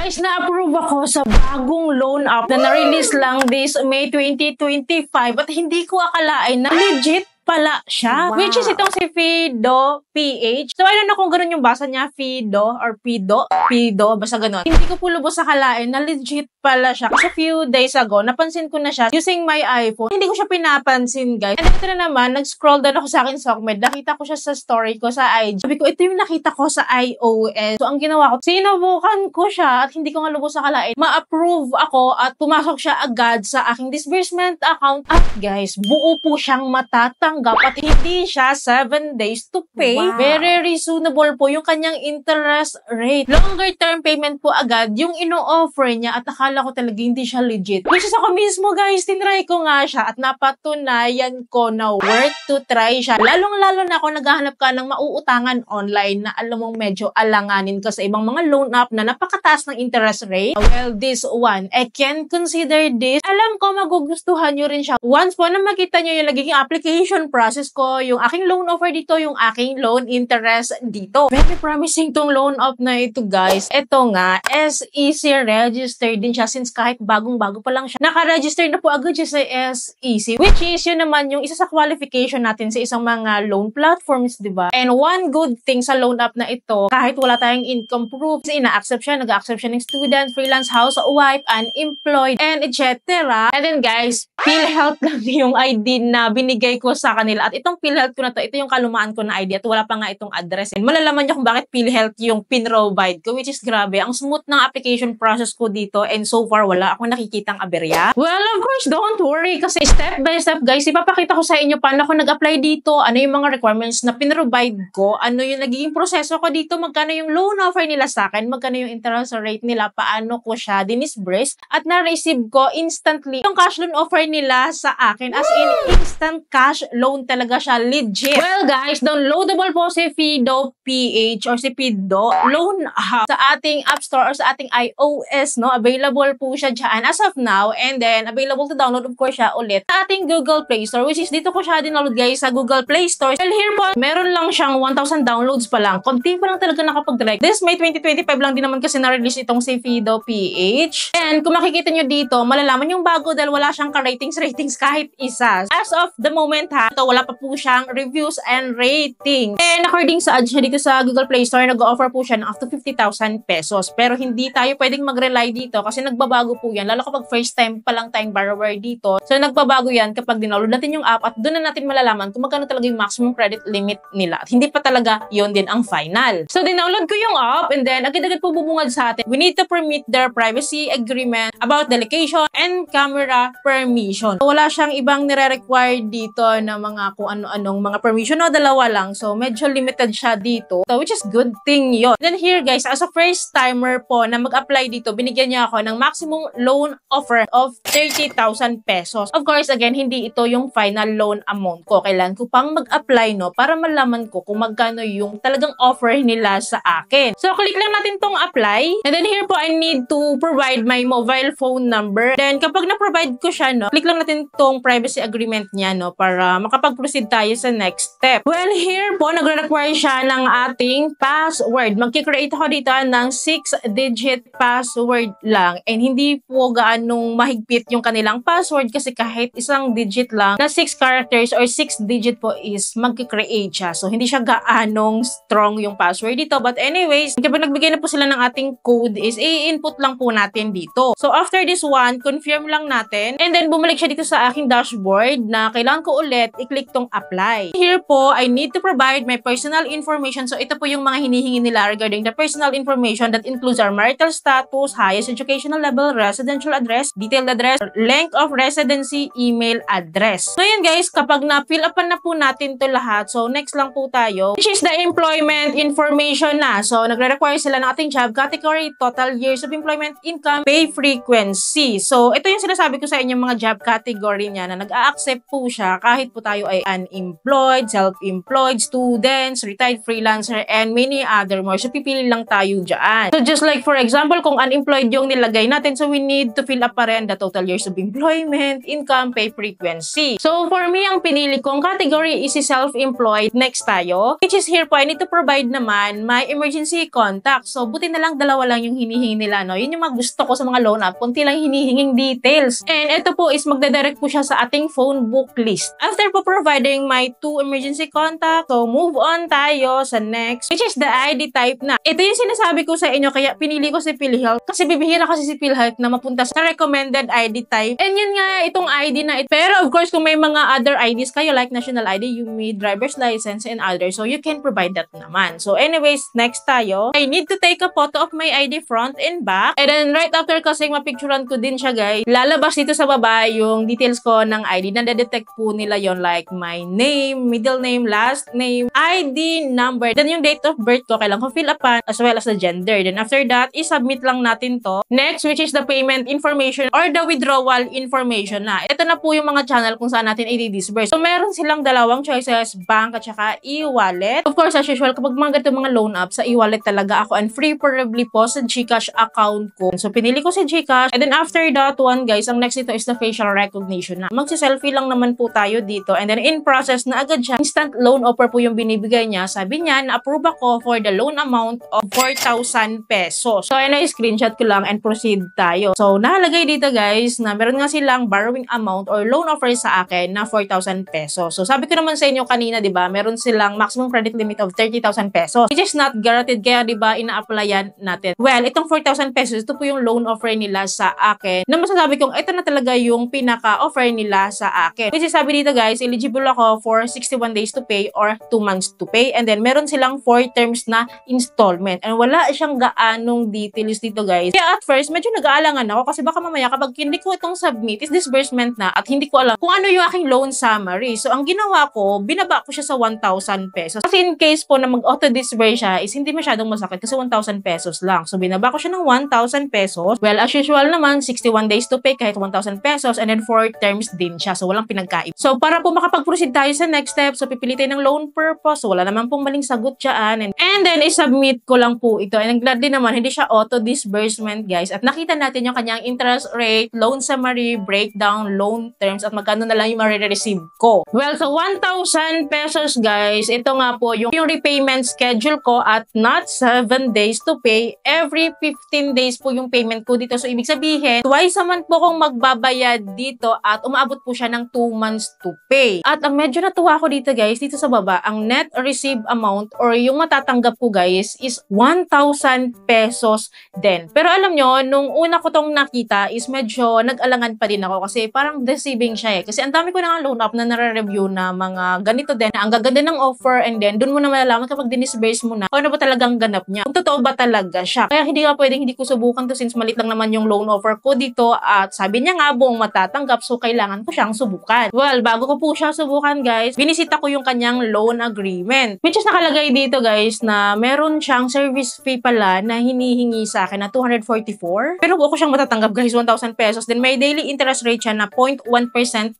Guys, na-approve ako sa bagong loan app na na-release lang this May 2025 at hindi ko akalain na legit pala siya. Wow. Which is itong si Fido PH. So, I don't know kung ganun yung basa niya, Fido or Pido. Pido, basta ganun. Hindi ko po lubos akalain na legit pala siya. Kasi few days ago, napansin ko na siya using my iPhone. Hindi ko siya pinapansin, guys. And ito na naman, nag-scroll down ako sa akin Sokmed. Nakita ko siya sa story ko sa IG. Sabi ko, ito yung nakita ko sa iOS. So, ang ginawa ko, sinubukan ko siya at hindi ko nga lubos akalain. Ma-approve ako at pumasok siya agad sa aking disbursement account. At guys, buo po siyang matatanggap at hindi siya 7 days to pay. Wow. Very reasonable po yung kanyang interest rate. Longer term payment po agad yung ino-offer niya at akala ko talaga hindi siya legit. Which is ako mismo, guys, tinry ko nga siya at napatunayan ko na worth to try siya. Lalong-lalo na ako naghahanap ka ng mauutangan online na alam mong medyo alanganin ka sa ibang mga loan app na napakataas ng interest rate. Well, this one, I can consider this. Alam ko magugustuhan nyo rin siya. Once po na makita nyo yung nagiging application process ko, yung aking loan offer dito, yung aking loan interest dito. Very promising tong loan app na ito, guys. Ito nga, SEC registered din siya since kahit bagong-bago pa lang siya. Naka-register na po agad siya sa SEC, which is yun naman yung isa sa qualification natin sa isang mga loan platforms, diba? And one good thing sa loan app na ito, kahit wala tayong income proof, ina-accept siya, nag-accept siya ng student, freelance, housewife, unemployed, and etc. And then, guys, PhilHealth lang yung ID na binigay ko sa kanila. At itong PhilHealth ko na to, ito yung kalumaan ko na ID at wala pa nga itong address. And malalaman niyo kung bakit PhilHealth yung pin-provide ko, which is grabe. Ang smooth ng application process ko dito and so far wala akong nakikitang aberya. Well, of course, don't worry kasi step by step, guys, ipapakita ko sa inyo paano ako nag-apply dito, ano yung mga requirements na pin-provide ko, ano yung nagiging proseso ko dito, magkano yung loan offer nila sa akin, magkano yung interest rate nila, paano ko siya dinisburse at na-receive ko instantly yung cash loan offer nila sa akin. As in, instant cash loan talaga siya, legit. Well, guys, downloadable po si Fido PH or si Fido loan app sa ating App Store or sa ating iOS, no? Available po siya dyan as of now, and then available to download, of course, siya ulit sa ating Google Play Store, which is dito ko siya download, guys, sa Google Play Store. Well, here po, meron lang siyang 1,000 downloads pa lang. Konti pa lang talaga nakapag-like. This May 2025 lang din naman kasi na-release itong si Fido PH. And kung makikita nyo dito, malalaman yung bago dahil wala siyang ka-ratings kahit isa. As of the moment, ha, ito, wala pa po siyang reviews and rating. And according sa ads siya dito sa Google Play Store, nag-offer po siya ng up to 50,000 pesos. Pero hindi tayo pwedeng mag-rely dito kasi nagbabago po yan. Lalo kapag first time pa lang tayong borrower dito. So, nagbabago yan kapag dinownload natin yung app at doon na natin malalaman kung magkano talaga yung maximum credit limit nila. At hindi pa talaga yun din ang final. So, dinownload ko yung app and then agad-agad po bubungad sa atin. We need to permit their privacy agreement about delegation and camera permission. So, wala siyang ibang nire-require dito na mga kung ano-anong mga permission, no, dalawa lang. So, medyo limited siya dito. So, which is good thing yun. Then here, guys, as a first timer po na mag-apply dito, binigyan niya ako ng maximum loan offer of 30,000 pesos. Of course, again, hindi ito yung final loan amount ko. Kailangan ko pang mag-apply, no, para malaman ko kung magkano yung talagang offer nila sa akin. So, click lang natin tong apply. And then here po, I need to provide my mobile phone number. Then, kapag na-provide ko siya, no, click lang natin tong privacy agreement niya, no, para makapag-proceed tayo sa next step. Well, here po, nagre-require siya ng ating password. Magkikreate ako dito ng 6-digit password lang. And hindi po gaanong mahigpit yung kanilang password kasi kahit isang digit lang na 6 characters or 6 digit po is magkikreate siya. So, hindi siya gaanong strong yung password dito. But anyways, kapag nagbigay na po sila ng ating code is i-input lang po natin dito. So, after this one, confirm lang natin. And then, bumalik siya dito sa aking dashboard na kailangan ko ulit i-click tong apply. Here po, I need to provide my personal information. So, ito po yung mga hinihingi nila regarding the personal information that includes our marital status, highest educational level, residential address, detailed address, length of residency, email address. So, yun guys, kapag na-fill upan na po natin to lahat, so next lang po tayo, which is the employment information na. So, nagre-require sila ng ating job category, total years of employment, income, pay frequency. So, ito yung sinasabi ko sa inyo mga job category niya na nag-a-accept po siya kahit po tayo tayo ay unemployed, self-employed, students, retired freelancer, and many other more. So, pipili lang tayo dyan. So, just like for example, kung unemployed yung nilagay natin, so we need to fill up pa rin the total years of employment, income, pay frequency. So, for me, ang pinili kong category is self-employed. Next tayo, which is here po, I need to provide naman my emergency contact. So, buti na lang dalawa lang yung hinihingi nila, no? Yun yung mga gusto ko sa mga loan app, kunti lang hinihinging details. And ito po is magdadirect po siya sa ating phone book list. After po providing my 2 emergency contact, so move on tayo sa next, which is the ID type na. Ito yung sinasabi ko sa inyo, kaya pinili ko si PhilHealth kasi bibihira kasi si PhilHealth na mapunta sa recommended ID type. And yun nga, itong ID na ito. Pero of course, kung may mga other IDs kayo like national ID, you need driver's license and others, so you can provide that naman. So anyways, next tayo. I need to take a photo of my ID front and back. And then right after kasi mapicturean ko din siya guys, lalabas dito sa baba yung details ko ng ID. Nade-detect po nila yon like my name, middle name, last name, ID number, then yung date of birth ko, kailangan ko fill upan as well as the gender. Then after that, i-submit lang natin to. Next, which is the payment information or the withdrawal information na. Ito na po yung mga channel kung saan natin i-disburse. So meron silang dalawang choices, bank at saka e-wallet. Of course, as usual, kapag mga ganito mga loan apps, sa e-wallet talaga ako, and preferably po sa GCash account ko. So pinili ko si GCash. And then after that one guys, ang next ito is the facial recognition na. Magsi-selfie lang naman po tayo dito. And then in process na agad siya. Instant loan offer po yung binibigay niya. Sabi niya, na-approve ako for the loan amount of 4,000 pesos. So ayun na, screenshot ko lang and proceed tayo. So nakalagay dito guys na meron nga silang borrowing amount or loan offer sa akin na 4,000 pesos. So sabi ko naman sa inyo kanina, di ba, meron silang maximum credit limit of 30,000 pesos, which is not guaranteed. Kaya di ba, ina-applyan natin. Well, itong 4,000 pesos, ito po yung loan offer nila sa akin. Na masasabi kong ito na talaga yung pinaka-offer nila sa akin. Which is sabi dito guys, eligible ako for 61 days to pay or 2 months to pay. And then meron silang 4 terms na installment. And wala siyang gaanong details dito guys. Kaya at first, medyo nag-aalangan ako kasi baka mamaya kapag hindi ko itong submit, is disbursement na at hindi ko alam kung ano yung aking loan summary. So ang ginawa ko, binaba ko siya sa 1,000 pesos. Kasi in case po na mag-auto-disburse siya, is hindi masyadong masakit kasi 1,000 pesos lang. So binaba ko siya ng 1,000 pesos. Well, as usual naman, 61 days to pay kahit 1,000 pesos and then 4 terms din siya. So walang pinagkaib. So para po makapag-proceed tayo sa next step, so pipilitin ng loan purpose. So wala naman pong maling sagot dyan. And then i-submit ko lang po ito. And gladly naman, hindi siya auto-disbursement guys. At nakita natin yung kanyang interest rate, loan summary, breakdown, loan terms, at magkano na lang yung ma-receive ko. Well, so 1,000 pesos guys, ito nga po yung repayment schedule ko at not 7 days to pay. Every 15 days po yung payment ko dito. So ibig sabihin, twice a month po kong magbabayad dito at umaabot po siya ng 2 months to pay. At ang medyo natuwa ko dito guys, dito sa baba, ang net receive amount or yung matatanggap ko guys is 1,000 pesos din. Pero alam nyo, nung una ko tong nakita is medyo nag-alangan pa din ako kasi parang deceiving siya eh. Kasi ang dami ko na nga loan app na nare-review na mga ganito din, na ang gaganda ng offer and then dun mo na malalaman kapag dinisburse mo na kung ano ba talagang ganap niya. Kung totoo ba talaga siya. Kaya hindi nga pwedeng hindi ko subukan to since malit lang naman yung loan offer ko dito at sabi niya nga buong matatanggap so kailangan ko siyang subukan. Well, bago ko po siya subukan guys, binisita ko yung kanyang loan agreement. Which is nakalagay dito guys na meron siyang service fee pala na hinihingi sa akin na 244. Pero ako siyang matatanggap guys, 1,000 pesos. Then may daily interest rate siya na 0.1%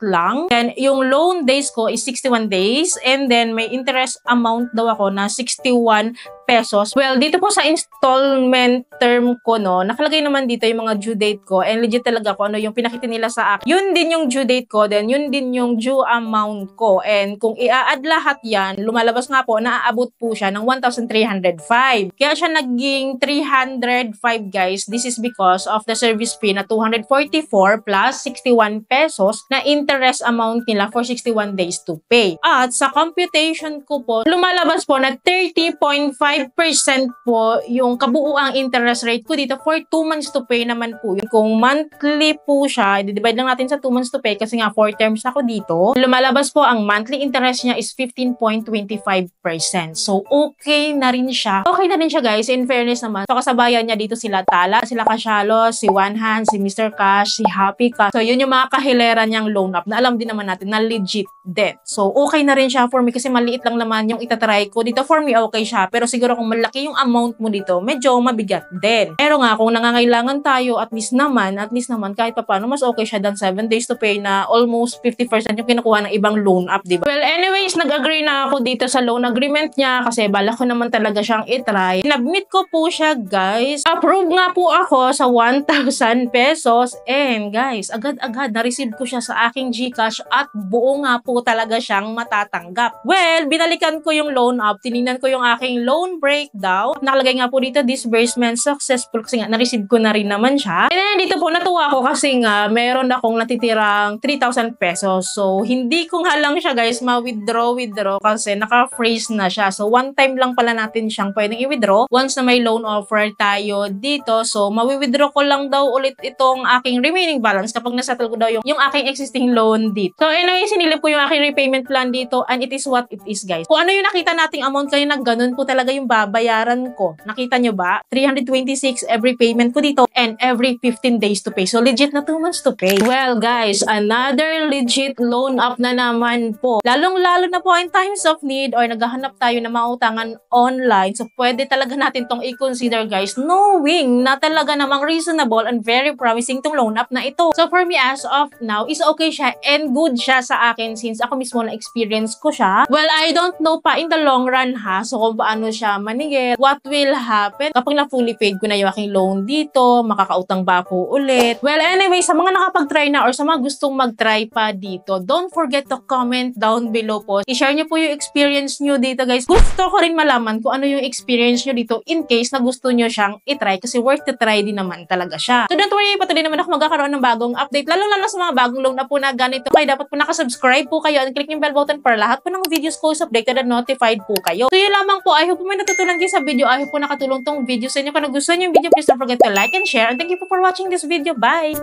lang. Then yung loan days ko is 61 days and then may interest amount daw ako na 61 pesos. Well, dito po sa installment term ko, no, nakalagay naman dito yung mga due date ko and legit talaga ko ano yung pinakita nila sa akin. Yun din yung due date ko, then yun din yung due amount ko. And kung i-add lahat yan, lumalabas nga po, naaabot po siya ng 1,305. Kaya siya naging 305 guys. This is because of the service fee na 244 plus 61 pesos na interest amount nila for 61 days to pay. At sa computation ko po, lumalabas po na 30.5% po yung kabuuang interest rate ko dito for 2 months to pay naman po yun. Kung monthly po siya, i-divide lang natin sa 2 months to pay kasi nga 4 terms ako dito. Lumalabas po ang monthly interest niya is 15.25%. So, okay na rin siya. Okay na rin siya guys, in fairness naman. So, kasabayan niya dito sila Tala, sila Kasyalo, si One Hand, si Mr. Cash, si Happy Cash. So, yun yung mga kahilera niyang loan up na alam din naman natin na legit din. So, okay na rin siya for me kasi maliit lang naman yung itatry ko. Dito for me, okay siya. Pero siguro siguro kung malaki yung amount mo dito, medyo mabigat din. Pero nga, kung nangangailangan tayo, at least naman, kahit pa paano, mas okay siya than 7 days to pay na almost 50% yung kinukuha ng ibang loan app, diba? Well, anyways, nag-agree na ako dito sa loan agreement niya kasi bala ko naman talaga siyang itry. Nabmit ko po siya, guys. Approve nga po ako sa 1,000 pesos. And guys, agad-agad na-receive ko siya sa aking GCash at buo nga po talaga siyang matatanggap. Well, binalikan ko yung loan app, tinignan ko yung aking loan breakdown. Nakalagay nga po dito, disbursement successful kasi nga na-receive ko na rin naman siya. And then dito po natuwa ako kasi nga meron akong natitirang 3,000 pesos. So, hindi ko nga lang siya, guys, ma-withdraw kasi naka-freeze na siya. So, one time lang pala natin siyang pwedeng i-withdraw once na may loan offer tayo dito. So, mawi-withdraw ko lang daw ulit itong aking remaining balance kapag nasettle ko daw yung aking existing loan dito. So, anyway, sinilip ko yung aking repayment plan dito and it is what it is, guys. Kung ano yung nakita nating amount kanina, ganun po talaga yung babayaran ko. Nakita nyo ba? 326 every payment ko dito and every 15 days to pay. So, legit na 2 months to pay. Well, guys, another legit loan app na naman po. Lalong-lalo na po in times of need or naghahanap tayo na mautangan online. So, pwede talaga natin tong i-consider, guys, knowing na talaga namang reasonable and very promising tong loan app na ito. So, for me, as of now, is okay siya and good siya sa akin since ako mismo na-experience ko siya. Well, I don't know pa in the long run ha. So, kung paano siya manigit, what will happen kapag na-fully paid ko na yung aking loan dito, makakautang ba ako ulit? Well, anyway, sa mga nakapag-try na or sa mga gustong mag-try pa dito, don't forget to comment down below po. I-share nyo po yung experience nyo dito, guys. Gusto ko rin malaman kung ano yung experience nyo dito in case na gusto nyo siyang i-try kasi worth to try din naman talaga siya. So, don't worry, patuloy naman ako magkakaroon ng bagong update, lalo sa mga bagong loan na po na ganito. Kaya dapat po nakasubscribe po kayo and click yung bell button para lahat po ng videos ko is updated and notified po kayo. So, yun lamang po. I hope po may natutunan kayo sa video. I hope po nakatulong tong video sa inyo. Kung nagustuhan yung video, please don't forget to like and share. And thank you po for watching this video. Bye!